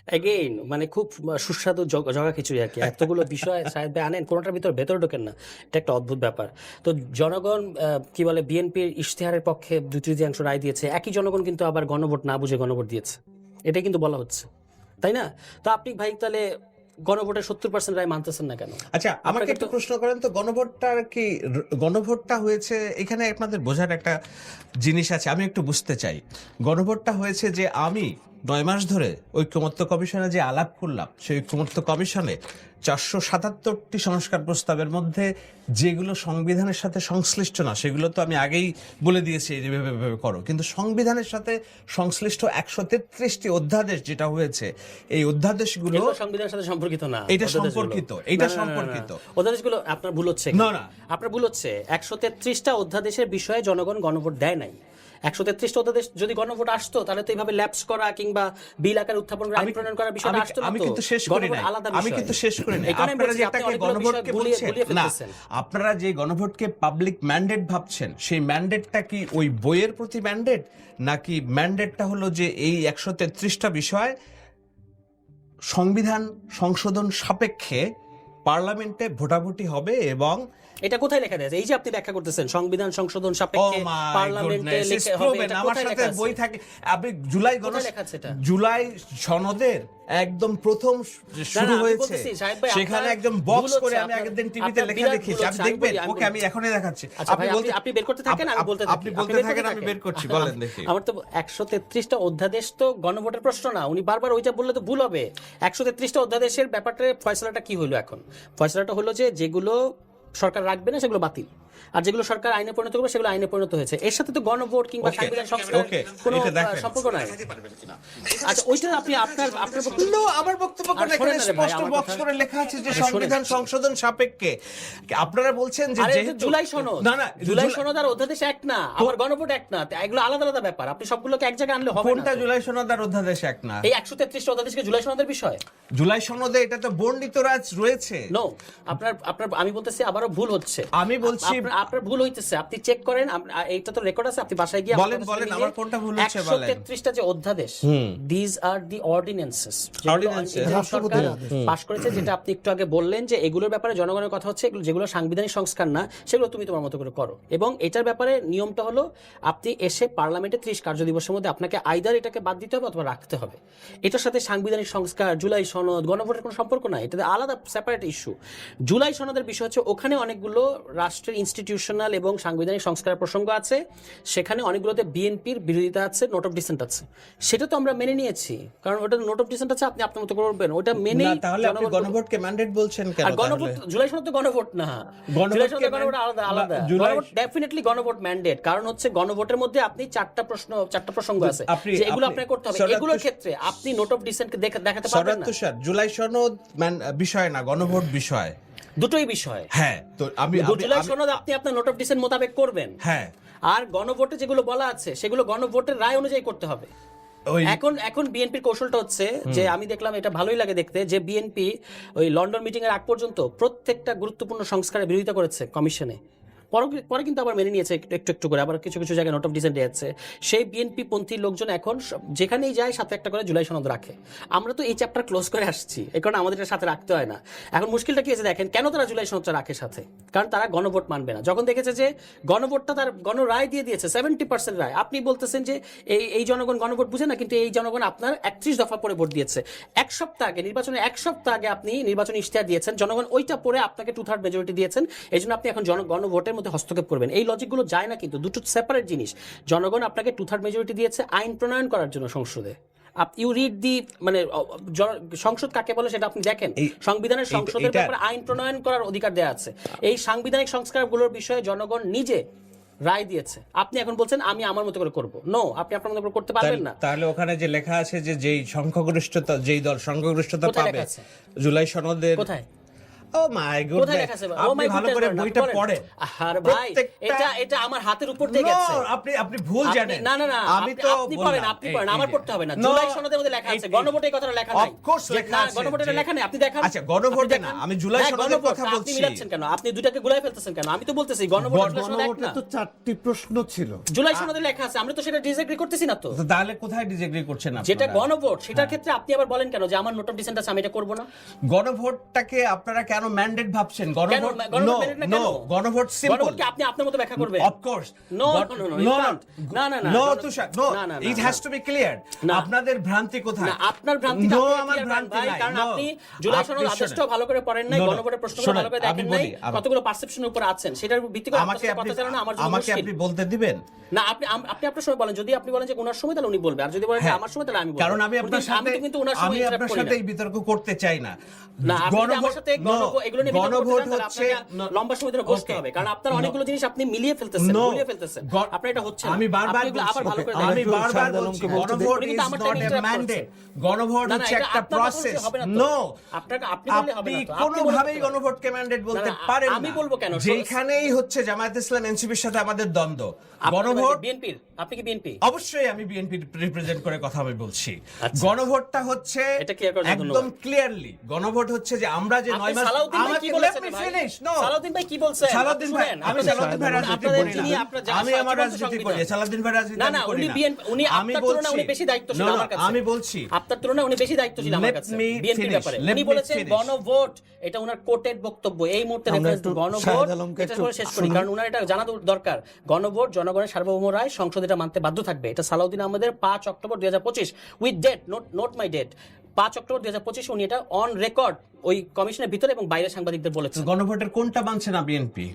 Again মানে খুব সুস্বাদু জগা খিচুড়ি আর কি। এতগুলো বিষয় সাহেব ভাই আনেন, কোনোটার ভেতরে ঢোকেন না। এটা একটা অদ্ভুত ব্যাপার। তো জনগণ কি বলে বিএনপির ইশতেহারের পক্ষে 2/3 রায় দিয়েছে, একই জনগণ কিন্তু আবার গণভোট না বুঝে গণভোট দিয়েছে, এটাই কিন্তু বলা হচ্ছে, তাই না? তো আপনি ভাই তাহলে গণভোটের 70% রায় মানতেছেন না কেন? আচ্ছা, আমাকে একটু প্রশ্ন করেন তো, গণভোটটা হয়েছে এখানে আপনাদের বোঝার একটা জিনিস আছে, আমি একটু বুঝতে চাই। গণভোটটা হয়েছে যে আমি 9 মাস ধরে ঐক্যমত্য কমিশনে যে আলাপ করলাম, সেই ঐক্যমত্য কমিশনে 477টি সংস্কার প্রস্তাবের মধ্যে যেগুলো সংবিধানের সাথে সংশ্লিষ্ট না সেগুলো তো আমি আগেই বলে দিয়েছি এইভাবে করো, কিন্তু সংবিধানের সাথে সংশ্লিষ্ট 133টি অধ্যাদেশ যেটা হয়েছে, এই অধ্যাদেশগুলো সংবিধানের সাথে সম্পর্কিত না। এটা সম্পর্কিত, এটা সম্পর্কিত। অধ্যাদেশগুলো আপনার ভুল হচ্ছে। না, আপনার ভুল হচ্ছে। 133টা অধ্যাদেশের বিষয়ে জনগণ গণভোট দেয় নাই। 133টা অধ্যাদেশ যদি গণভোট আসতো তাহলে তো এইভাবে ল্যাপস করা কিংবা বিল আকারে উত্থাপন করা, আইন প্রণয়ন করার বিষয়টা আসতো না। আমি কিন্তু শেষ করি নাই। আপনারা যে এটাকে গণভোটকে বলছেন না, আপনারা যে গণভোটকে পাবলিক ম্যান্ডেট ভাবছেন, সেই ম্যান্ডেটটা কি ওই বইয়ের প্রতি ম্যান্ডেট, নাকি ম্যান্ডেটটা হলো যে এই 133টা বিষয় সংবিধান সংশোধন সাপেক্ষে পার্লামেন্টে ভোটাভুটি হবে? এবং এটা কোথায় লেখা আছে? এই যে আপনি ব্যাখ্যা করতেছেন সংবিধান সংশোধন সাপেক্ষে পার্লামেন্টে লেখা হবে, এটা আমার সাথে বই থাকে। আপনি জুলাই সনদের একদম প্রথম শুরু হয়েছে সেখানে একদম বক্স করে আমি আগের দিন টিভিতে লেখা দেখেছি, আপনি দেখবেন। ওকে, আমি এখনই দেখাচ্ছি। আপনি বের করতে থাকেন, আমি বলতে থাকি। আপনি বলতে থাকেন, আমি বের করছি, বলেন দেখি। আমার তো 133টা অধ্যাদেশ তো গণভোটের প্রশ্ন না, উনি বারবার ওইটা বললে তো ভুল হবে। 133টা অধ্যাদেশের ব্যাপারটা ফয়সালাটা কি হলো এখন? ফয়সালাটা হলো যে যেগুলো সরকার রাখবে না সেগুলো বাতিল, আর যেগুলো সরকার আইনে পরিণত করবে সেগুলো আইনে পরিণত হয়েছে। এর সাথে তো গণভোট কিংবা সাংবিধানিক সংস্কার কোনো সম্পর্ক নাই। আচ্ছা, ওইটা আপনি আপনার আমার বক্তব্য কোন এখানে স্পষ্ট বক্স করে লেখা আছে যে সংবিধান সংশোধন সাপেক্ষে। আপনারা বলছেন যে জুলাই সনদ, না জুলাই সনদ আর অধ্যাদেশ এক না, আবার গণভোট এক না, এগুলো আলাদা আলাদা ব্যাপার। আপনি সবগুলোকে এক জায়গায় আনলে হবে না। কোনটা জুলাই সনদ আর অধ্যাদেশ এক না? এই 133টা অধ্যাদেশকে জুলাই সনদের বিষয়। জুলাই সনদে এটা তো বর্ণিত রাজ রয়েছে। নো, আপনার আমি বলতেছি আবারও ভুল হচ্ছে। আমি বলছি আপনার ভুল হইতেছে, আপনি চেক করেন, এইটা তো রেকর্ড আছে, আপনি বাসায় গিয়ে বলেন আমার কোনটা ভুল হচ্ছে বলেন। 133টা যে অধ্যাদেশ, দিস আর দি অর্ডিন্যান্সেস পাস করেছে, যেটা আপনি একটু আগে বললেন যে এগুলোর ব্যাপারে জনগণের কথা হচ্ছে, যেগুলো সাংবিধানিক সংস্কার না সেগুলো তুমি তোমার মতো করে করো। এবং এটার ব্যাপারে নিয়মটা হলো আপনি এসে পার্লামেন্টে 30 কার্য দিবসের মধ্যে আপনাকে আইদার এটাকে বাদ দিতে হবে অথবা রাখতে হবে। এটার সাথে সাংবিধানিক সংস্কার, জুলাই সনদ, গণভোটের কোনো সম্পর্ক নাই, এটা আলাদা সেপারেট ইস্যু। জুলাই সনদের বিষয় হচ্ছে ওখানে অনেকগুলো রাষ্ট্রের ইনস্টিটিউশনাল এবং সাংবিধানিক সংস্কারের প্রসঙ্গ আছে, সেখানে অনেকগুলোতে বিএনপির বিরোধিতা আছে, নোট অফ ডিসেন্ট আছে। সেটা তো আমরা মেনে নিয়েছি, কারণ ওটা নোট অফ ডিসেন্ট আছে, আপনি আপনার মতো করবেন, ওটা মেনেই। তাহলে আপনি গণভোটকে ম্যান্ডেট বলছেন কেন? গণভোট, জুলাই সনদ তো গণভোট না, জুলাই সনদ গণভোট আলাদা। গণভোট ডেফিনেটলি গণভোট ম্যান্ডেট, কারণ হচ্ছে গণভোটের মধ্যে আপনি চারটা প্রসঙ্গ আছে যে এগুলো আপনাকে করতে হবে। এগুলোর ক্ষেত্রে আপনি নোট অফ ডিসেন্টকে দেখাতে পারবেন না। জুলাই সনদ বিষয় না, গণভোট বিষয়, দুটোই বিষয়। হ্যাঁ, তো আমি জুলাই সনদ আপনি আপনার নোট অফ ডিসেন্ট মোতাবেক করবেন, হ্যাঁ, আর গণভোটে যেগুলো বলা আছে সেগুলো গণভোটের রায় অনুযায়ী করতে হবে। এখন বিএনপির কৌশলটা হচ্ছে যে, আমি দেখলাম এটা ভালোই লাগে দেখতে, যে বিএনপি ওই লন্ডন মিটিং এর আগ পর্যন্ত প্রত্যেকটা গুরুত্বপূর্ণ সংস্কারের বিরোধিতা করেছে কমিশনে, পরে কিন্তু আবার মেনে নিয়েছে একটু একটু করে, আবার কিছু কিছু জায়গায় নোট অফ ডিসেন্ট যাচ্ছে। সেই বিএনপি পন্থী লোকজন এখন যেখানেই যায় সাথে একটা করে জুলাই সনদ রাখে। আমরা তো এই চ্যাপ্টার ক্লোজ করে আসছি, এই কারণে আমাদের সাথে রাখতে হয় না। এখন মুশকিলটা কি হয়েছে দেখেন, কেন তারা জুলাই সনদটা রাখে সাথে? কারণ তারা গণভোট মানবে না। যখন দেখেছে যে গণভোটটা তার গণরায় দিয়ে দিয়েছে 70% রায়, আপনি বলতেছেন যে এই জনগণ গণভোট বুঝে না, কিন্তু এই জনগণ আপনার 31 দফা পরে ভোট দিয়েছে। এক সপ্তাহ আগে নির্বাচনের 1 সপ্তাহ আগে আপনি নির্বাচনী ইশতেহার দিয়েছেন, জনগণ ওইটা পরে আপনাকে 2/3 মেজরিটি দিয়েছেন, এই জন্য আপনি এখন গণভোটের মধ্যে হস্তক্ষেপ করবেন। এই লজিকগুলো যায় না, কিন্তু দুটো সেপারেট জিনিস। জনগণ আপনাকে 2/3 মেজরিটি দিয়েছে আইন প্রণয়ন করার জন্য সংসদে। ইউ রিড দি মানে সংসদ কাকে বলে সেটা আপনি দেখেন। সংবিধানের সংসদের ব্যাপারে আইন প্রণয়ন করার অধিকার দেওয়া আছে। এই সাংবিধানিক সংস্কারগুলোর বিষয়ে জনগণ নিজে রায় দিয়েছে। আপনি এখন বলছেন আমি আমার মতো করে করব। নো, আপনি আপনার মতো করে করতে পারবেন না। তাহলে ওখানে যে লেখা আছে যে যেই দল সংখ্যাগরিষ্ঠতা পাবে জুলাই সনদের, কোথায়? ও মাই গড, কোথায় লেখা আছে? ও মাই ভালো করে বইটা পড়েন। আর ভাই এটা আমার হাতের উপর দিয়ে গেছে। আপনি ভুল জানেন। না না না, আমি তো আপনি পড়েন, আপনি পড়েন, আমার পড়তে হবে না। জুলাই সনদের মধ্যে লেখা আছে, গণভোটে এই কথাটা লেখা নাই। অফ কোর্স লেখা আছে। গণভোটে লেখা নাই, আপনি দেখান। আচ্ছা, গণভোটে না, আমি জুলাই সনদের কথা বলছি। আপনি মিলাচ্ছেন কেন? আপনি দুটাকে গুলাই ফেলতেছেন কেন? আমি তো বলতেছি গণভোট জুলাই সনদ এক না। তো 4টি প্রশ্ন ছিল। জুলাই সনদে লেখা আছে, আমরা তো সেটা ডিসএগ্রি করতেছি না তো। তো তাহলে কোথায় ডিসএগ্রি করছেন আপনারা? যেটা গণভোট, সেটার ক্ষেত্রে আপনি আবার বলেন কেন যে আমার নোট অফ ডিসেন্ট আছে, আমি এটা করব না? গণভোটটাকে আপনারা কেন ম্যান্ডেট ভাবছেন? গণভোট mandate না কেন? গণভোট সিম্পল। গণভোটকে আপনি আপনার মতো ব্যাখ্যা করবেন। Of course. No, you can't. না না না, No, Tushar, no. It has to be clear. আপনাদের ভ্রান্তি কোথায়? না, আপনার ভ্রান্তি No, আপনি আমার clear ভ্রান্তি করেন ভাই, নাই। কারণ No. আপনি জুলাই সনদ আপনি আদেশটাও ভালো করে পড়েন নাই, No, no. গণভোটের প্রশ্নগুলো শোনেন, ভালো করে আমি দেখেন নাই, বলি, কতগুলো পারসেপশনের উপর আছেন, সেটার ভিত্তি করে আপনার সাথে কথা চালানো আমার জন্য আমাকে মুশকিল। আপনি বলতে দিবেন? না, আপনি আপনার সময় বলেন, যদি আপনি বলেন যে ওনার সময় তাহলে উনি বলবে, আর যদি বলেন যে হ্যাঁ, আমার সময় তাহলে আমি বলবো। কারণ আমি আপনার সাথে কিন্তু ওনার সময় interrupt করি না। এই বিতর্ক করতে চাই না। না, আপনি যদি আমার সাথে এগুলো নিয়ে বিতর্ক করতে চান, তাহলে হচ্ছে আপনাকে লম্বা সময় ধরে বসতে হবে, কারণ আপনার অনেকগুলো জিনিস আপনি মিলিয়ে ফেলতেছেন, গুলিয়ে ফেলতেছেন। আপনার এটা হচ্ছে না। আমি বারবার আপনি এগুলো আবার ভালো করে আমি দেখেন। বারবার বলছি, বলতে গণভোট উনি ইজ কিন্তু আমার not time A interrupt mandate. করছেন। গণভোট না, না, হচ্ছে এটা একটা আপনার কথা বললে প্রসেস। হবে না তো। নো, আপনি বললে হবে আপনি না তো। আপনি কোনোভাবেই বলতে পারেন। গণভোটকে ম্যান্ডেট বলতে না, না, পারেন না। আমি বলবো কেন? যেখানেই হচ্ছে জামায়াত ইসলাম এনসিপির সাথে আমাদের দ্বন্দ্ব, আপনি গণভোট বিএনপির, আপনি কি বিএনপি? অবশ্যই আমি বিএনপি রিপ্রেজেন্ট করে কথা আমি বলছি। আচ্ছা। গণভোটটা হচ্ছে এটা clear করার জন্য একদম ধন্যবাদ। ক্লিয়ারলি গণভোট হচ্ছে যে আমরা যে আপনি 9 মাস সালাউদ্দিন ভাই কি বলেছেন ভাই? সালাউদ্দিন ভাই কি বলছেন? সালাউদ্দিন ভাই, শুনেন, আমি সালাউদ্দিন ভাই রাজনীতি আপনাদের করি যিনি না। আপনার আমি আমার রাজনীতি করি, সালাউদ্দিন ভাই রাজনীতি না আমি না, করি উনি না। উনি আমি আপনার তুলনায় উনি বলছি, বেশি দায়িত্বশীল No, no, আমার কাছে। আমি বলছি আপনার তুলনায় উনি বেশি দায়িত্বশীল আমার Let কাছে me বিএনপির finish, ব্যাপারে। let উনি me বলেছেন finish. গণভোট, এটা ওনার কোটেড বক্তব্য। এই মুহূর্তে আমরা রেফারেন্স একটু গণভোট, শাহেদ আলমকে এটা একটু করে শেষ করি, শুনি। কারণ ওনার এটা জানা দরকার। গণভোট জনগণের সার্বভৌম রায়, সংসদ এটা মানতে বাধ্য থাকবে। এটা সালাউদ্দিন আহমেদের 5 October 2025 with date, note my date, 5 October 2025 উনি এটা অন রেকর্ড ওই কমিশনের ভিতরে এবং বাইরে সাংবাদিকদের বলেছেন। গণভোটের কোনটা মানছে না বিএনপি?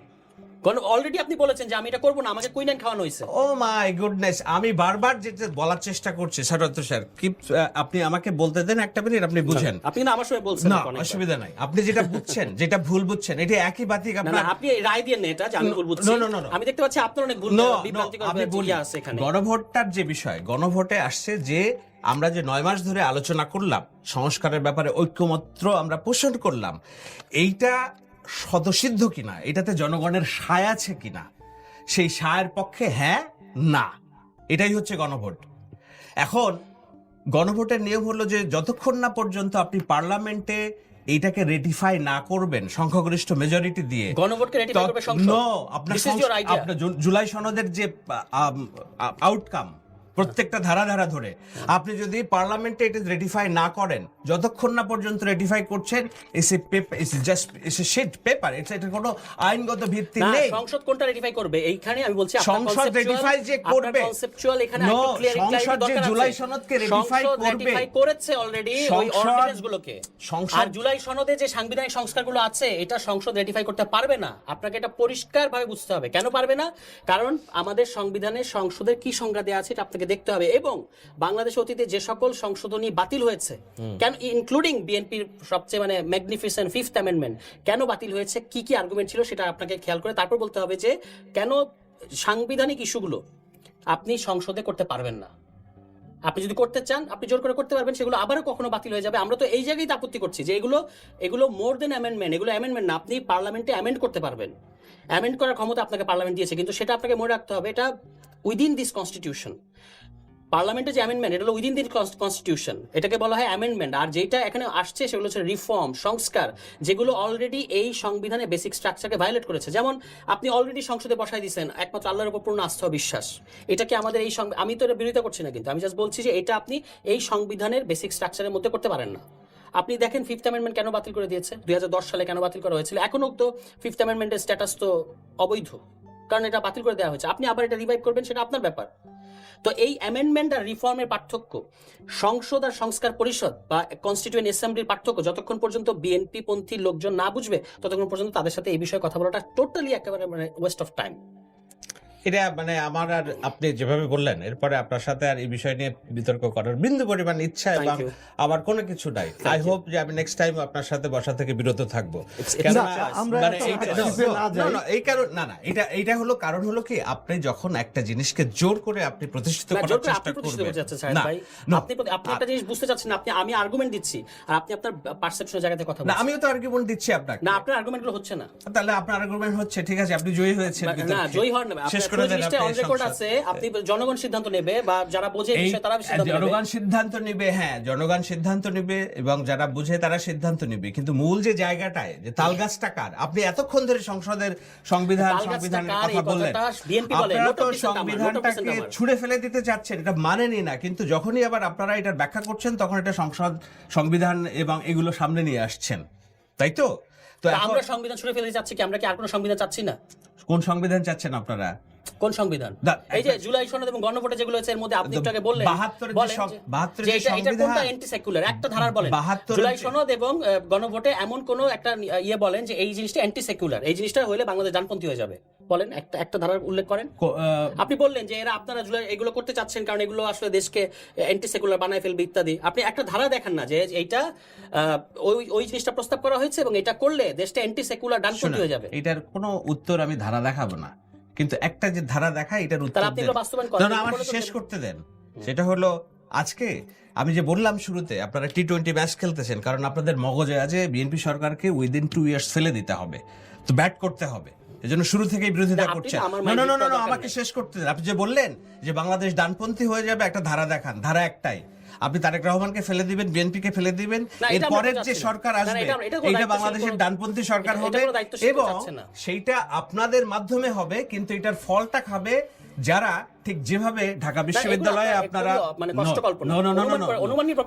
অলরেডি আপনি বলেছেন যে আমি এটা করবো না, আমাকে কুইনাইন খাওয়ানো হয়েছে। ও মাই গুডনেস, আমি বারবার যেটা বলার চেষ্টা করছি শরৎ স্যার, কি আপনি আমাকে বলতে দেন একটা মিনিট, আপনি বুঝেন। আপনি কিন্তু আমার সময় বলছেন না, অনেকবার। অসুবিধা নাই। আপনি যেটা বুঝছেন, যেটা ভুল বুঝছেন, এটা একই বাতিক না, আপনার। না, আপনি এই রায় দিয়ে নেন এটা যে আমি ভুল বুঝছি। No, no, no, no. আমি দেখতে পাচ্ছি আপনার অনেক ভুল, বিভ্রান্তিকর আমি বলি, ইয়ে আছে এখানে। গণভোটটার যে বিষয়, গণভোটে আসছে যে আমরা যে 9 মাস ধরে আলোচনা করলাম, সংস্কারের ব্যাপারে ঐক্যমত্র আমরা পোষণ করলাম, এইটা স্বতঃসিদ্ধ কিনা, এটাতে জনগণের সায় আছে কিনা, সেই সায়ের পক্ষে হ্যাঁ না, এটাই হচ্ছে গণভোট। এখন গণভোটের নিয়ম হলো যে যতক্ষণ না পর্যন্ত আপনি পার্লামেন্টে এইটাকে রেটিফাই না করবেন সংখ্যাগরিষ্ঠ মেজরিটি দিয়ে, গণভোটকে রেটিফাই করবে সংসদ। নো, আপনার This is your idea. আপনার জুলাই সনদের যে আউটকাম প্রত্যেকটা ধারা ধরে আপনি যদি পার্লামেন্টে এটা রেটিফাই না করেন, যতক্ষণ না পর্যন্ত রেটিফাই করছেন, শিট পেপার, এটা কোনো আইনগত ভিত্তি না, নেই। সংসদ কোনটা রেটিফাই করবে এইখানে আমি বলছি সংসদ রেটিফাই যে করবে, কনসেপচুয়াল এখানে No, একটু ক্লিয়ারিটি সংসদ যে দরকার আছে। জুলাই সনদকে রেটিফাই সংসদ করবে, রেটিফাই করেছে অলরেডি ওই সংসদ- অর্ডিন্যান্স গুলোকে। সংসদ- আর জুলাই সনদে যে সাংবিধানিক সংস্কারগুলো আছে, এটা সংসদ রেটিফাই করতে পারবে না। আপনাকে এটা পরিষ্কারভাবে বুঝতে হবে কেন পারবে না। কারণ আমাদের সংবিধানে সংসদের কি সংজ্ঞা দেওয়া আছে এটা আপনাকে দেখতে হবে, এবং বাংলাদেশ অতীতে যে সকল সংশোধনী বাতিল হয়েছে, কেন, ইনক্লুডিং বিএনপির সবচেয়ে মানে ম্যাগনিফিসেন্ট 5th অ্যামেন্ডমেন্ট, কেন বাতিল হয়েছে, কি কি আর্গুমেন্ট ছিল, সেটা আপনাকে খেয়াল করে তারপর বলতে হবে যে কেন সাংবিধানিক ইস্যুগুলো আপনি সংসদে করতে পারবেন না। আপনি যদি করতে চান আপনি জোর করে করতে পারবেন, সেগুলো আবারও কখনো বাতিল হয়ে যাবে। আমরা তো এই জায়গায় আপত্তি করছি যে এগুলো মোর দেন অ্যামেন্ডমেন্ট, এগুলো অ্যামেন্ডমেন্ট না, আপনি পার্লামেন্টে অ্যামেন্ড করতে পারবেন। অ্যামেন্ড করার ক্ষমতা আপনাকে পার্লামেন্ট দিয়েছে, কিন্তু সেটা আপনাকে মনে রাখতে হবে এটা উইদিন দিস কনস্টিটিউশন। পার্লামেন্টের যে অ্যামেন্ডমেন্ট, এটা হলো উইদিন দি কনস্টিটিউশন, এটাকে বলা হয় অ্যামেন্ডমেন্ট। আর যেটা এখানে আসছে সেগুলো হচ্ছে রিফর্ম, সংস্কার, যেগুলো অলরেডি এই সংবিধানে বেসিক স্ট্রাকচারকে ভায়োলেট করেছে। যেমন আপনি অলরেডি সংসদে বসাই দিয়েছেন একমাত্র আল্লাহর উপর পূর্ণ আস্থা ও বিশ্বাস, এটাকে আমাদের এই আমি তো এটা বিরোধিতা করছি না, কিন্তু আমি জাস্ট বলছি যে এটা আপনি এই সংবিধানের বেসিক স্ট্রাকচারের মধ্যে করতে পারেন না। আপনি দেখেন 5th অ্যামেন্ডমেন্ট কেন বাতিল করে দিয়েছে, 2010 সালে কেন বাতিল করা হয়েছিল, এখনো তো 5th অ্যামেন্ডমেন্টের স্ট্যাটাস তো অবৈধ, কারণ এটা বাতিল করে দেওয়া হয়েছে। আপনি আবার এটা রিভাইভ করবেন, সেটা আপনার ব্যাপার। তো এই অ্যামেন্ডমেন্ট আর রিফর্মের পার্থক্য, সংসদ আর সংস্কার পরিষদ বা কনস্টিটিউয়েন্ট অ্যাসেম্বলির পার্থক্য, যতক্ষণ পর্যন্ত বিএনপি পন্থী লোকজন না বুঝবে ততক্ষণ পর্যন্ত তাদের সাথে এই বিষয়ে কথা বলাটা টোটালি একেবারে মানে ওয়েস্ট অফ টাইম। এটা মানে আমার আর আপনি যেভাবে বললেন এরপরে আপনার সাথে আর এই বিষয় নিয়ে বিতর্ক করার বিন্দু পরিমাণ ইচ্ছা এবং you. আমার কোনো কিছু নাই। আই হোপ যে আমি নেক্সট টাইম আপনার সাথে বসা থেকে বিরত থাকবো। it's কেননা not আমরা মানে এত এইটা- aggressive না যাই। না, এই কারণ না এইটা হলো কারণ হলো কি আপনি যখন একটা জিনিসকে জোর করে আপনি প্রতিষ্ঠিত না, করার জোর করে চেষ্টা আপনি প্রতিষ্ঠিত করবেন করতে চাচ্ছেন সাহেদ না, ভাই। no, আপনি একটা জিনিস বুঝতে চাচ্ছেন না, আমি আর্গুমেন্ট দিচ্ছি আর আপনি আপনার পারসেপশনের জায়গা থেকে কথা না বলছেন। আমিও তো আর্গুমেন্ট দিচ্ছি আপনাকে। না, আপনার আর্গুমেন্টগুলো হচ্ছে না। তাহলে আপনার আর্গুমেন্ট হচ্ছে ঠিক আছে, আপনি জয়ী হয়েছেন না, বিতর্কে। জয়ী হন না, শেষ আপনার করে দেন জিনিসটা আপনি অন রেকর্ড সংসদ। আছে, আপনি জনগণ সিদ্ধান্ত নেবে বা যারা বোঝে এই এই বিষয়ে তারা সিদ্ধান্ত নেবে। জনগণ সিদ্ধান্ত নিবে, হ্যাঁ জনগণ সিদ্ধান্ত নিবে এবং যারা বুঝে তারা সিদ্ধান্ত নিবে, কিন্তু মূল যে জায়গাটায় যে তালগাছটা কার, আপনি এতক্ষণ ধরে সংসদের সংবিধানের কার এই কথা বললেন, কথাটা BNP বলে, আপনারা note তো of dissent আমার, note of dissent সংবিধানটাকে আমার। ছুঁড়ে ফেলে দিতে চাচ্ছেন, এটা মানেনি না, কিন্তু যখনই আবার আপনারা এটার ব্যাখ্যা করছেন তখন এটা সংবিধান এবং এগুলো সামনে নিয়ে আসছেন, তাই তো? তো তা এখন আমরা সংবিধান ছুড়ে ফেলতে চাচ্ছি কি? আমরা কি আর কোনো সংবিধান চাচ্ছি না? কোন সংবিধান চাচ্ছেন আপনারা? কোন সংবিধান? এই যে জুলাই সনদ এবং গণভোটে যেগুলো হচ্ছে এর মধ্যে আপনি একটু আগে বললেন 72 বলেন যে এটা কোনটা অ্যান্টি সেকুলার, একটা ধারার বলেন। 72 জুলাই সনদ এবং গণভোটে এমন কোন একটা ইয়ে বলেন যে এই জিনিসটা অ্যান্টি সেকুলার, এই জিনিসটা হলে বাংলাদেশ ডানপন্থী হয়ে যাবে, বলেন একটা ধারার উল্লেখ করেন। আপনি বললেন যে এরা আপনারা জুলাই এগুলো করতে চাচ্ছেন কারণ এগুলো আসলে দেশকে অ্যান্টি সেকুলার বানায় ফেলবে ইত্যাদি। আপনি একটা ধারা দেখান না যে এইটা ওই জিনিসটা প্রস্তাব করা হয়েছে এবং এটা করলে দেশটা অ্যান্টি সেকুলার ডানপন্থী হয়ে যাবে। এটার কোনো উত্তর আমি ধারা দেখাবো না, কিন্তু একটা যে ধারা দেখায় এটার উত্তর তাহলে আপনি এগুলো বাস্তবায়ন করেন। না, আমার শেষ করতে দেন। সেটা হলো আজকে আমি যে বললাম শুরুতে আপনারা টি-20 ম্যাচ খেলতেছেন কারণ আপনাদের মগজে আছে বিএনপি সরকারকে উইদিন 2 ইয়ার্স ফেলে দিতে হবে, তো ব্যাট করতে হবে, এজন্য শুরু থেকেই বিরোধিতা না, আপনি করছেন। তো আমার না mind না না read করার না, দরকার আমাকে নেই। শেষ করতে দেন। আপনি যে বললেন যে বাংলাদেশ ডানপন্থী হয়ে যাবে, একটা ধারা দেখান, ধারা একটাই, আপনি তারেক রহমানকে ফেলে দিবেন, বিএনপিকে ফেলে দিবেন, না, এটা আমরা এরপরের চাচ্ছি যে না। সরকার না, না, আসবে এটা কোনো এইটা দায়িত্বশীল বাংলাদেশের কোনো- ডানপন্থী সরকার এটা হবে কোনো দায়িত্বশীল কেউ এবং চাচ্ছে না। সেইটা আপনাদের মাধ্যমে হবে, কিন্তু এটার ফলটা খাবে যারা ঠিক যেভাবে ঢাকা বিশ্ববিদ্যালয়ে আপনারা মানে কষ্ট কল্পনা অনুমানের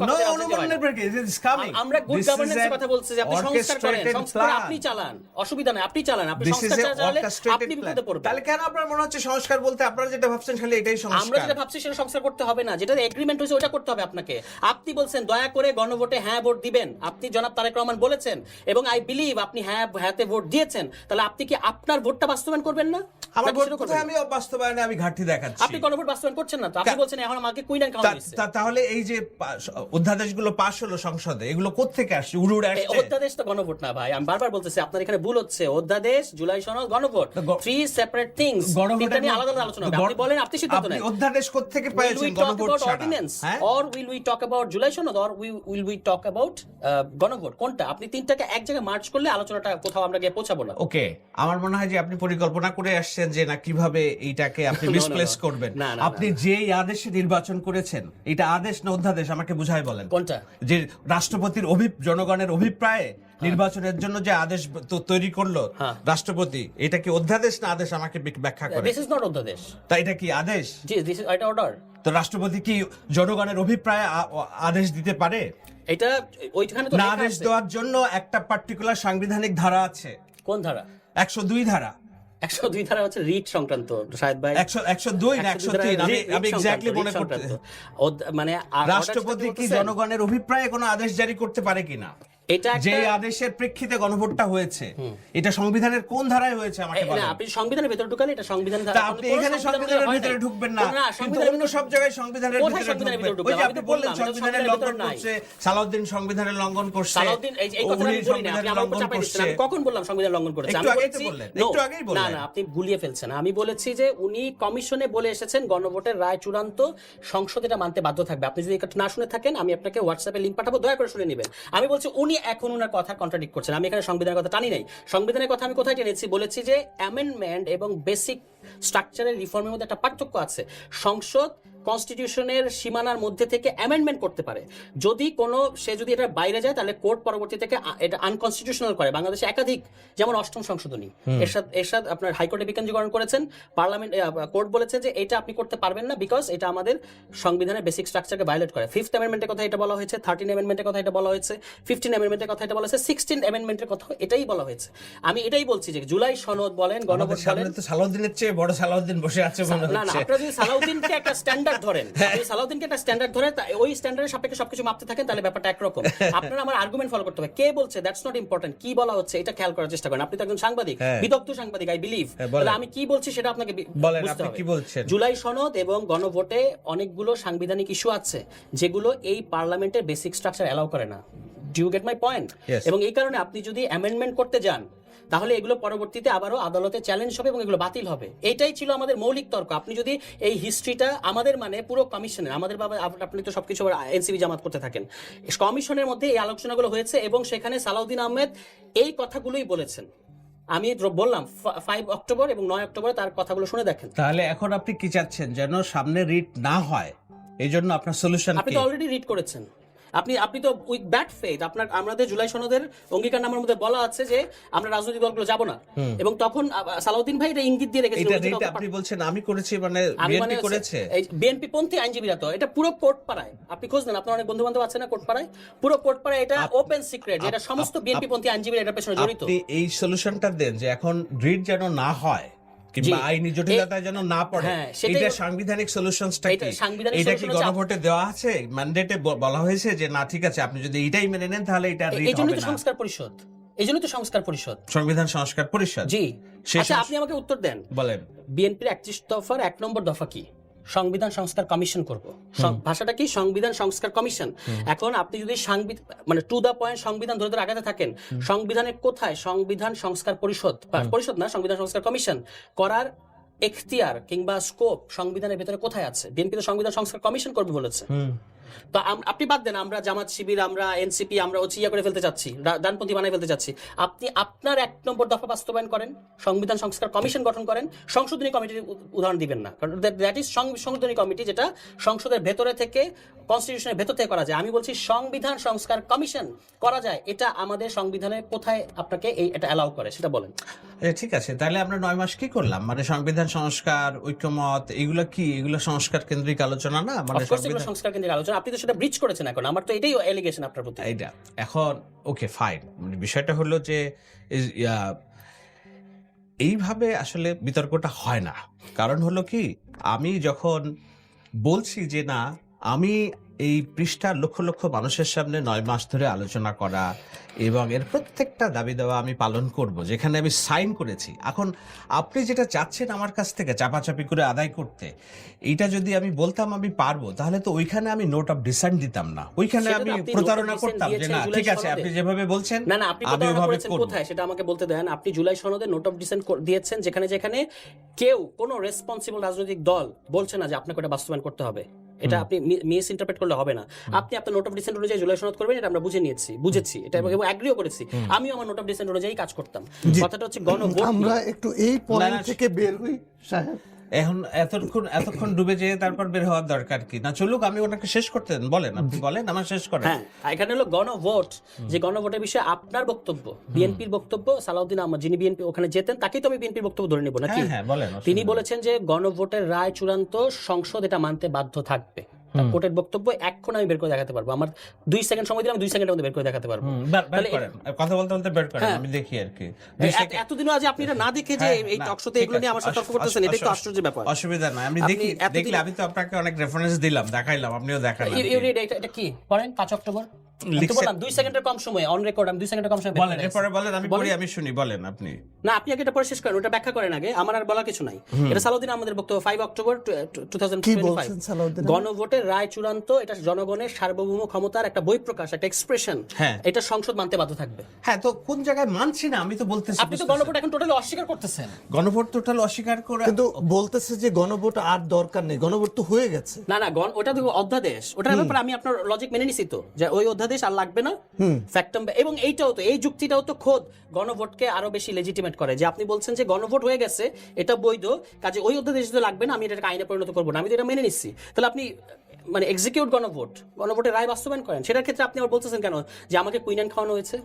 আমরা গুড গভর্নেন্সের কথা বলছি যে আপনি সংস্কার করেন, সংস্কার আপনি চালান, অসুবিধা নাই, আপনি চালান, আপনি সংস্কার চালালে আপনি বিপদে পড়বেন। তাহলে কেন আপনার মনে হচ্ছে সংস্কার বলতে আপনারা যেটা ভাবছেন খালি এটাই আমরা সংস্কার? যেটা ভাবছি সেটা সংস্কার করতে হবে না, যেটা এগ্রিমেন্ট হয়েছে ওটা করতে হবে আপনাকে। আপনি বলছেন দয়া করে গণভোটে হ্যাঁ ভোট দিবেন, আপনি জনাব তারেক রহমান বলেছেন এবং আই বিলিভ আপনি হ্যাঁতে ভোট দিয়েছেন, তাহলে আপনি কি আপনার ভোটটা বাস্তবায়ন করবেন না? আমার নাকি ভোট সেটা করবেন কোথায় না? আমি বাস্তবায়নে আমি ঘাটতি দেখাচ্ছি? আপনি গণভোট বাস্তবায়ন করছেন না তো, আপনি বলছেন এখন আমাকে কুইন অ্যান্ড কাউন্ট দিচ্ছে। তাহলে এই যে অধ্যাদেশগুলো পাশ হলো সংসদে, এগুলো কোত্থেকে আসছে? উড়ে এই আসছে? অধ্যাদেশ তো গণভোট না ভাই, আমি বারবার বলতেছি আপনার এখানে ভুল হচ্ছে। অধ্যাদেশ, জুলাই সনদ, গণভোট, থ্রি সেপারেট থিংস, তিনটা নিয়ে আলাদা আলাদা আলোচনা হবে। আপনি বলেন আপনি সিদ্ধান্ত নেন। অধ্যাদেশ কোত্থেকে Will পেয়েছেন we talk গণভোট about ছাড়া? ordinance হ্যাঁ? or will we talk about July সনদ or will we talk about গণভোট? কোনটা? আপনি তিনটাকে এক জায়গায় মার্চ করলে আলোচনাটা কোথাও আমরা গিয়ে পৌঁছাবো না। ওকে, আমার মনে হয় যে আপনি পরিকল্পনা করে আসছেন যে না কিভাবে এইটাকে আপনি No, no, মিসপ্লেস no. করবেন। না, না, আপনি যেই আদেশে নির্বাচন করেছেন, এটা আদেশ না অধ্যাদেশ আমাকে বুঝাই বলেন। কোনটা? যে রাষ্ট্রপতির জনগণের অভিপ্রায়ে নির্বাচনের জন্য যে আদেশ তৈরি করলো হ্যাঁ। রাষ্ট্রপতি, এটা কি অধ্যাদেশ না আদেশ আমাকে ব্যাখ্যা করে। This is not অধ্যাদেশ। তা এটা কি আদেশ? জি, this is এটা অর্ডার। তো রাষ্ট্রপতি কি জনগণের অভিপ্রায়ে আদেশ দিতে পারে? এটা ওইখানে তো না, লেখা আদেশ আছে। দেওয়ার জন্য একটা পার্টিকুলার সাংবিধানিক ধারা আছে, কোন ধারা? 102 ধারা। 102 ধারা হচ্ছে রিট সংক্রান্ত শাহেদ ভাই। 102 না 103, আমি এক্স্যাক্টলি মনে করতে। মানে রাষ্ট্রপতি কি জনগণের অভিপ্রায়ে কোনো আদেশ জারি করতে পারে কিনা? এটা যে আদেশের প্রেক্ষিতে গণভোটটা হয়েছে, এটা সংবিধানের কোন ধারায় হয়েছে আমাকে বলেন। আপনি সংবিধানের ভিতরে ঢুকালে এটা সংবিধান ধারা। তা আপনি এখানে সংবিধানের ভিতরে ঢুকবেন না, কিন্তু অন্য সব জায়গায় সংবিধানের ভিতরে ঢুকবেন। ওই যে আপনি বললেন সংবিধানের লঙ্ঘন করছে, সালাউদ্দিন সংবিধানের লঙ্ঘন করছে, সালাউদ্দিন এই কথা আমি বলি না, আপনি আমার উপর চাপাই দিচ্ছেন। আমি কখন বললাম সংবিধান লঙ্ঘন করেছে? আমি বলেছি একটু আগেই বললেন। না আপনি গুলিয়ে ফেলছেন। আমি বলেছি যে উনি কমিশনে বলে এসেছেন গণভোটের রায় চূড়ান্ত, সংসদ এটা মানতে বাধ্য থাকবে। আপনি যদি এটা না শুনে থাকেন আমি আপনাকে হোয়াটসঅ্যাপে লিংক পাঠাবো, দয়া করে শুনে নেবেন। আমি বলছি উনি এখন উনার কথা কন্ট্রাডিক্ট করছেন। আমি এখানে সংবিধানের কথা টানি নাই। সংবিধানের কথা আমি কোথায় টেনেছি? বলেছি যে অ্যামেন্ডমেন্ট এবং বেসিক স্ট্রাকচারের রিফর্মের মধ্যে একটা পার্থক্য আছে। সংসদ কনস্টিটিউশনের সীমানার মধ্যে থেকে অ্যামেন্ডমেন্ট করতে পারে। যদি কোনো সে যদি এটা বাইরে যায় তাহলে কোর্ট পরবর্তী থেকে এটা আনকনস্টিটিউশনাল করে। বাংলাদেশে একাধিক, যেমন 8ম সংশোধনী, এরশাদ আপনার হাইকোর্টে বিকেন্দ্রীকরণ করেছেন, পার্লামেন্ট কোর্ট বলেছে যে এটা আপনি করতে পারবেন না বিকজ এটা আমাদের সংবিধানের বেসিক স্ট্রাকচারকে ভায়োলেট করে। 5th অ্যামেন্ডমেন্টের কথা এটা বলা হয়েছে, 13 অ্যামেন্ডমেন্টের কথা এটা বলা হয়েছে, 15 অ্যামেন্ডমেন্টের কথা এটা বলা হয়েছে, 16 অ্যামেন্ডমেন্টের কথা এটাই বলা হয়েছে। আমি এটাই বলছি যে জুলাই সনদ বলেন, গণভোট বলেন, সালাউদ্দিনের চেয়ে বড় সালাউদ্দিন বসে আছে মনে না হচ্ছে। আপনারা যদি সালাউদ্দিনকে একটা স্ট্যান্ডার্ড স্ট্যান্ডার্ড ধরেন, আপনি সালাউদ্দিনকে একটা স্ট্যান্ডার্ড ধরে ওই স্ট্যান্ডার্ডের সাপেক্ষে সবকিছু মাপতে থাকেন, তাহলে ব্যাপারটা একরকম। আপনারা আমার আর্গুমেন্ট ফলো করতে হবে, কে বলছে দ্যাটস নট ইম্পর্টেন্ট, কি বলা হচ্ছে এটা খেয়াল করার চেষ্টা করেন। আপনি তো একজন সাংবাদিক, বিদগ্ধ সাংবাদিক আই বিলিভ, তাহলে আমি কি বলছি সেটা আপনাকে বুঝতে হবে। জুলাই সনদ এবং গণভোটে অনেকগুলো সাংবিধানিক ইস্যু আছে যেগুলো এই পার্লামেন্টের বেসিক স্ট্রাকচার অ্যালাউ করে না। Do you get my point? এবং এই কারণে আপনি যদি অ্যামেন্ডমেন্ট করতে যান তাহলে এগুলো পরবর্তীতে আবারও আদালতে চ্যালেঞ্জ হবে এবং এগুলো বাতিল হবে। এটাই ছিল আমাদের মৌলিক তর্ক। আপনি যদি এই হিস্ট্রিটা আমাদের মানে পুরো কমিশনের, আমাদের বাবা আপনি তো সবকিছু এনসিপি জামাত করতে থাকেন, কমিশনের মধ্যে এই আলোচনাগুলো হয়েছে এবং সেখানে সালাউদ্দিন আহমেদ এই কথাগুলোই বলেছেন। আমি বললাম 5 অক্টোবর এবং 9 অক্টোবর তার কথাগুলো শুনে দেখেন। তাহলে এখন আপনি কি চাচ্ছেন, যেন সামনে রিট না হয়, এই জন্য আপনার সলিউশন? আপনি তো অলরেডি রিড করেছেন, আপনি তো উইথ ব্যাড ফেথ আমাদের জুলাই সনদের অঙ্গীকারনামার মধ্যে বলা আছে যে আমরা রাজনৈতিক দলগুলো যাব না, এবং তখন সালাউদ্দিন ভাই এটা ইঙ্গিত দিয়ে রেখেছিলেন। এটা আপনি বলছেন আমি করেছি, মানে বিএনপি করেছে, বিএনপি পন্থী আইনজীবীরা তো এটা পুরো কোর্ট পাড়ায়, আপনি খোঁজ নেন, আপনার অনেক বন্ধু বান্ধব আছে না কোর্ট পাড়ায়, পুরো কোর্ট পাড়ায় এটা ওপেন সিক্রেট, এটা সমস্ত বিএনপি পন্থী আইনজীবীরা এটার পেছনে জড়িত। আপনি এই সলিউশনটা দেন যে এখন রিট যেন না হয় কিংবা আইনি জটিলতায় যেন না পড়ে, এটা সাংবিধানিক সলিউশনসটা কি? এটা কি গণভোটে দেওয়া আছে, ম্যান্ডেটে বলা হয়েছে যে না ঠিক আছে আপনি যদি এটাই মেনে নেন তাহলে এটা রিট হবে না? এইজন্যই তো সংস্কার পরিষদ, এইজন্যই তো সংস্কার পরিষদ, সংবিধান সংস্কার পরিষদ। জি, আচ্ছা আপনি আমাকে উত্তর দেন, বলেন বিএনপির 31 দফার 1 নম্বর দফা কি? সংবিধান সংস্কার কমিশন করব। ভাষাটা কি? সংবিধান সংস্কার কমিশন। এখন আপনি যদি মানে টু দা পয়েন্ট সংবিধান ধরে ধরে আগাতে থাকেন, সংবিধানের কোথায় সংবিধান সংস্কার পরিষদ, পরিষদ না সংবিধান সংস্কার কমিশন করার এখতিয়ার কিংবা স্কোপ সংবিধানের ভেতরে কোথায় আছে? বিএনপি তো সংবিধান সংস্কার কমিশন করবে বলেছে। তো আপনি বাদ দেন, আমরা জামাত শিবির, আমরা এনসিপি, আমরা ওচিয়া করে ফেলতে চাচ্ছি, ডানপন্থী বানাই ফেলতে চাচ্ছি। আপনি আপনার 1 নম্বর দফা বাস্তবায়ন করেন, সংবিধান সংস্কার কমিশন গঠন করেন। সংশোধনী কমিটির উদাহরণ দিবেন না, কারণ দ্যাট ইজ সংশোধনী কমিটি, যেটা সংসদের ভেতরে থেকে, কনস্টিটিউশনের ভেতর থেকে করা যায়। আমি বলছি সংবিধান সংস্কার কমিশন করা যায়, এটা আমাদের সংবিধানে কোথায় আপনাকে এটা অ্যালাউ করে সেটা বলেন। ঠিক আছে, তাহলে আমরা 9 মাস কি করলাম? মানে সংবিধান সংস্কার, ঐক্যমত, এগুলো কি? এগুলো সংস্কার কেন্দ্রিক আলোচনা না? মানে সংস্কার কেন্দ্রিক আলোচনা, আপনি তো সেটা ব্রিচ করেছেন। এখন আমার তো এটাই এলিগেশন আপনার প্রতি। এইটা এখন ওকে ফাইন, মানে বিষয়টা হলো যে এইভাবে আসলে বিতর্কটা হয় না। কারণ হলো কি, আমি যখন বলছি যে না আমি এই পৃষ্ঠার লক্ষ লক্ষ মানুষের সামনে 9 মাস ধরে আলোচনা করা এবং এর প্রত্যেকটা দাবি দেওয়া আমি পালন করব, যেখানে আমি সাইন করেছি। এখন আপনি যেটা চাচ্ছেন আমার কাছ থেকে চাপাচাপি করে আদায় করতে, এইটা যদি আমি বলতাম আমি পারবো, তাহলে তো ওইখানে আমি নোট অফ ডিসেন্ট দিতাম না, ওইখানে আমি প্রতারণা করতাম যে না ঠিক আছে আপনি যেভাবে বলছেন না আপনি কোথায় সেটা আমাকে বলতে দেন। আপনি জুলাই সনদে নোট অফ ডিসেন্ট দিয়েছেন যেখানে যেখানে কেউ কোনো রেসপন্সিবল রাজনৈতিক দল বলছে না যে আপনাকে এটা বাস্তবায়ন করতে হবে। এটা আপনি মিস ইন্টারপ্রেট করলে হবে না। আপনি আপনার নোট অফ ডিসেন্ট অনুযায়ী জুলাই সনদ করবেন, এটা আমরা বুঝেছি এটা এবং এগ্রিও করেছি। আমিও আমার নোট অফ ডিসেন্ট অনুযায়ী কাজ করতাম। কথাটা হচ্ছে গণভোট। আমরা একটু এই পয়েন্ট থেকে বের হই সাহেব। এখন এতক্ষণ ডুবে যেয়ে তারপর বের হওয়ার দরকার কি? না চলুক, আমি ওনাকে শেষ করতে দেন। বলেন, আপনি বলেন, আমার শেষ করেন। হ্যাঁ, এখানে হলো গণভোট, যে গণভোটের বিষয়ে আপনার বক্তব্য, বিএনপির বক্তব্য, সালাউদ্দিন আহমদ যিনি বিএনপি ওখানে যেতেন তাকেই তো আমি বিএনপির বক্তব্য ধরে নেব নাকি? হ্যাঁ বলেন। তিনি বলেছেন যে গণভোটের রায় চূড়ান্ত, সংসদ এটা মানতে বাধ্য থাকবে। কোর্টের বক্তব্য এখন আমি বের করে দেখাতে পারবো। আমার 2 সেকেন্ড সময় দিলাম, 2 সেকেন্ডের মধ্যে বের করে দেখাতে পারবো। কথা বলতে বলতে বের করেন, আমি দেখি আর কি। এতদিনও আজ আপনি এটা না দেখে যে এই টকশোতে এগুলো নিয়ে আমার সাথে তর্ক করতেছেন, এটাই তো আশ্চর্যের ব্যাপার। অসুবিধা নাই, আমি দেখলে আমি তো আপনাকে অনেক রেফারেন্স দিলাম, দেখাইলাম, আপনিও দেখালেন। এটা কি পড়েন 5 অক্টোবর 2 সেকেন্ডের কম সময়ে অন রেকর্ড, আমি 2 সেকেন্ডের কম সময়ে বলেন, এরপরে বলেন, আমি পড়ি, আমি শুনি। বলেন আপনি। না আপনি আগে এটা পরে শেষ করেন, ওটা ব্যাখ্যা করেন আগে, আমার আর বলার কিছু নাই। এটা সালাউদ্দিন আমাদের বক্তব্য 5 অক্টোবর 2025। গণভোটের রায় চূড়ান্ত, এটা জনগণের সার্বভৌম ক্ষমতার একটা বহিঃপ্রকাশ, একটা এক্সপ্রেশন। এটা সংসদ মানতে বাধ্য থাকবে। হ্যাঁ, তো কোন জায়গায় মানছি না আমি তো বলতেছি। আপনি তো গণভোট এখন টোটালি অস্বীকার করতেছেন। গণভোট টোটাল অস্বীকার করে কিন্তু বলতেছে যে গণভোট আর দরকার নেই, গণভোট তো হয়ে গেছে। না ওটা তো অধ্যাদেশ, ওটার ব্যাপারে আমি আপনার লজিক মেনে নিছি তো, যে ওই অধ্যাদেশ আর লাগবে না। ফ্যাক্টম, এবং এইটাও তো, এই যুক্তিটাও তো খোদ গণভোটকে আরো বেশি লেজিটিমেট করে, যে আপনি বলছেন যে গণভোট হয়ে গেছে, এটা বৈধ, কাজে ওই অধ্যাদেশ তো লাগবে না, আমি এটাকে আইনে পরিণত করবো না, আমি তো এটা মেনে নিচ্ছি। তাহলে আপনি মানে এক্সিকিউট গণভোটের রায় বাস্তবায়ন করেন, সেটার ক্ষেত্রে আপনি আবার বলতেছেন কেন যে আমাকে কুইনান খাওয়ানো হয়েছে?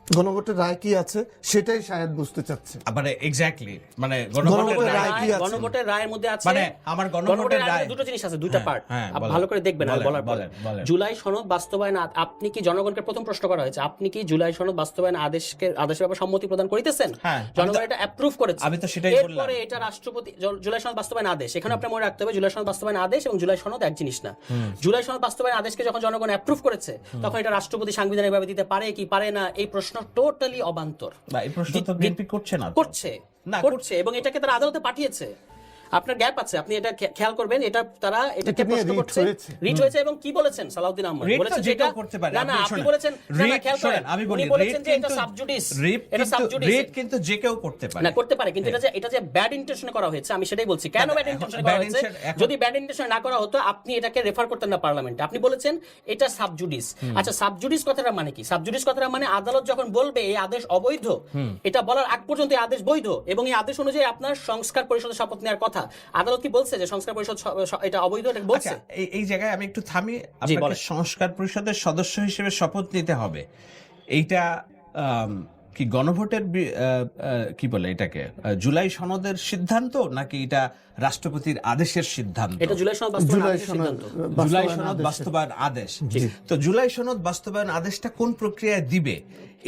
গণভোটের রায় কি আছে সেটাই শায়দ বুঝতে চাচ্ছে। মানে এক্স্যাক্টলি মানে গণভোটের রায় কি আছে? গণভোটের রায়ের মধ্যে আছে মানে আমার গণভোটের রায় রায়ে দুটো জিনিস আছে, দুইটা পার্ট। আপনি ভালো করে দেখবেন আর বলার পর। জুলাই সনদ বাস্তবায়ন আপনি কি জনগণকে প্রথম প্রশ্ন করা হয়েছে, আপনি কি জুলাই সনদ বাস্তবায়ন আদেশের ব্যাপারে সম্মতি প্রদান করিতেছেন? জনগণ এটা অ্যাপ্রুভ করেছে। আমি তো সেটাই বললাম। এরপরে এটা রাষ্ট্রপতি জুলাই সনদ বাস্তবায়ন আদেশ, এখানে আপনি মনে রাখতে হবে জুলাই সনদ বাস্তবায়ন আদেশ এবং জুলাই সনদ এক জিনিস না। জুলাই সনদ বাস্তবায়ন আদেশকে যখন জনগণ অ্যাপ্রুভ করেছে তখন এটা রাষ্ট্রপতি সাংবিধানিকভাবে দিতে পারে কি পারে না, এই প্রশ্ন টোটালি অবান্তর। এই প্রশ্ন তো বিএনপি করছে না, করছে এবং এটাকে তারা আদালতে পাঠিয়েছে। আপনার গ্যাপ আছে, আপনি এটা খেয়াল করবেন। এটা তারা এটাকে প্রশ্ন করছে, রিট হয়েছে এবং কি বলেছেন সালাউদ্দিন আহমেদ বলেছেন যে এটা করতে পারে না, আপনি বলেছেন না, খেয়াল করেন আমি বলি বলেছেন যে এটা সাবজুডিস, এটা সাবজুডিস, রিট কিন্তু যে কেউ করতে পারে না, করতে পারে, কিন্তু এটা যে ব্যাড ইন্টেনশনে করা হয়েছে, আমি সেটাই বলছি কেন ব্যাড ইন্টেনশনে করা হয়েছে। যদি ব্যাড ইন্টেনশনে না করা হতো আপনি এটাকে রেফার করতেন না পার্লামেন্টে, আপনি বলেছেন এটা সাবজুডিস। আচ্ছা, সাবজুডিস কথাটা মানে কি? সাবজুডিস কথাটা মানে আদালত যখন বলবে এই আদেশ অবৈধ, এটা বলার আগ পর্যন্ত এই আদেশ বৈধ এবং এই আদেশ অনুযায়ী আপনার সংস্কার পরিষদের শপথ নেওয়ার কথা। আদালত কি বলছে যে সংস্কার পরিষদ এটা অবৈধ? এটা বলছে। এই জায়গায় আমি একটু থামি। আপনাকে সংস্কার পরিষদের সদস্য হিসেবে শপথ নিতে হবে, এইটা কি গণভোটের কি বলে এটাকে জুলাই সনদের সিদ্ধান্ত নাকি এটা রাষ্ট্রপতির আদেশের সিদ্ধান্ত? এটা জুলাই সনদ বাস্তবায়ন আদেশ। তো জুলাই সনদ বাস্তবায়ন আদেশটা কোন প্রক্রিয়ায় দিবে,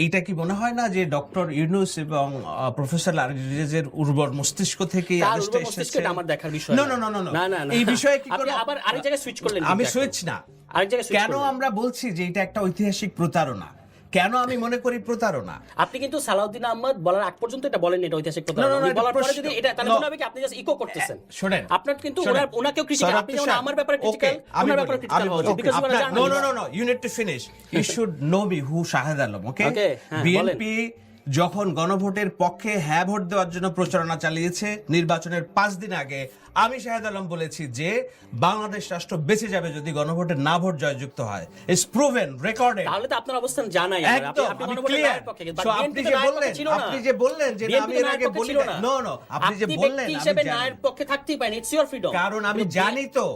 এইটা কি মনে হয় না যে ডক্টর ইউনূস এবং প্রফেসর আরজিজের উর্বর মস্তিষ্ক থেকে আদেশটা এসেছে? আমার দেখার বিষয় না, এই বিষয়ে কি আপনি আবার আরেক জায়গায় সুইচ করলেন। আমি সুইচ না, আরেক জায়গায় সুইচ কেন আমরা বলছি যে এটা একটা ঐতিহাসিক প্রতারণা, কেন আমি মনে করি প্রতারণা? আপনি কিন্তু সালাউদ্দিন আহমেদ বলার আগ পর্যন্ত এটা বলেননি এটা ঐতিহাসিক প্রতারণা। বলার পরে যদি এটা তাহলে মনে হবে কি আপনি জাস্ট ইকো করতেছেন। শুনেন, আপনার কিন্তু ওনাকেও ক্রিটিক্যাল, আপনি যেমন আমার ব্যাপারে ক্রিটিক্যাল, ওনার ব্যাপারে ক্রিটিক্যাল হচ্ছে বিকজ ওনারা জানেন। No you need to finish, you should know me who Shahed Alam. Okay, BNP যখন গণভোটের পক্ষে হ্যাঁ ভোট দেওয়ার জন্য প্রচারণা চালিয়েছে নির্বাচনের 5 দিন আগে, আমি শাহেদ আলম বলেছি যে বাংলাদেশ রাষ্ট্র বেঁচে যাবে যদি গণভোটের না ভোট জয়যুক্ত হয়। It's proven, recorded. তাহলে তো আপনার অবস্থান জানাই। আপনি যে বললেন যে আমি এর আগে বলি না, নো আপনি যে বললেন আমি হিসেবে নায়ের পক্ষে থাকতেই পারেন, ইটস ইওর ফ্রিডম। কারণ আমি জানি তো,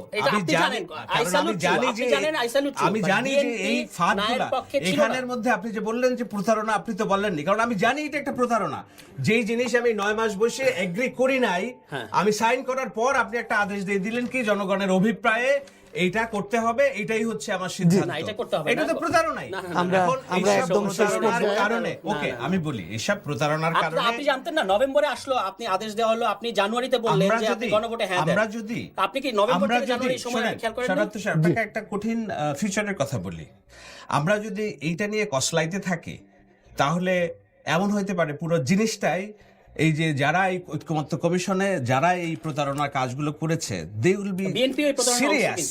আমি জানি যে এই ফাঁদগুলা এখানের মধ্যে আপনি যে বললেন যে প্রতারণা, আপনি তো বললেননি, কারণ আমি জানি এটা একটা প্রতারণা। যেই জিনিস আমি 9 মাস বসে এগ্রি করি নাই, আমি সাইন করার পর আপনি একটা আদেশ দিয়ে দিলেন কি জনগণের অভিপ্রায়ে এইটা করতে হবে, এটাই হচ্ছে আমার সিদ্ধান্ত। এটা তো প্রতারণাই। আমরা একদম প্রতারণার কারণে, ওকে আমি বলি এসব প্রতারণার কারণে। আপনি জানতেন না নভেম্বরে আসলো, আপনি আদেশ দেওয়া হলো, আপনি জানুয়ারিতে বললেন যে আপনি গণভোটে হ্যাঁ দেন। আমরা যদি আপনি কি নভেম্বর থেকে জানুয়ারি সময় খেয়াল করেন না? আপনাকে একটা কঠিন ফিউচারের কথা বলি, আমরা যদি এইটা নিয়ে কসলাইতে থাকি তাহলে এমন হইতে পারে পুরো জিনিসটাই, এই যে যারা এই ঐক্যমত্য কমিশনে যারা এই প্রতারণার কাজগুলো করেছে, they will be serious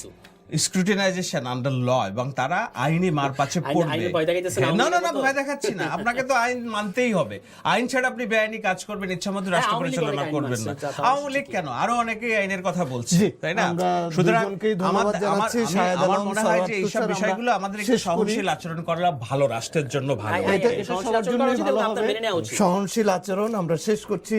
scrutinization under law, এবং তারা আইনি মারপ্যাচে পড়বে। না ভয় দেখাচ্ছি না, আপনাকে তো আইন মানতেই হবে। আইন ছাড়া আপনি বেআইনি কাজ করবেন, ইচ্ছামতো রাষ্ট্র পরিচালনা করবেন না। আওয়ামী লীগ কেন, আরো অনেকেই আইনের কথা বলছে, তাই না? সুতরাং আমার মনে হয় যে এইসব বিষয়গুলো আমাদের একটু সহনশীল আচরণ করা ভালো, রাষ্ট্রের জন্য ভালো, সহনশীল আচরণ আমরা শেষ করছি।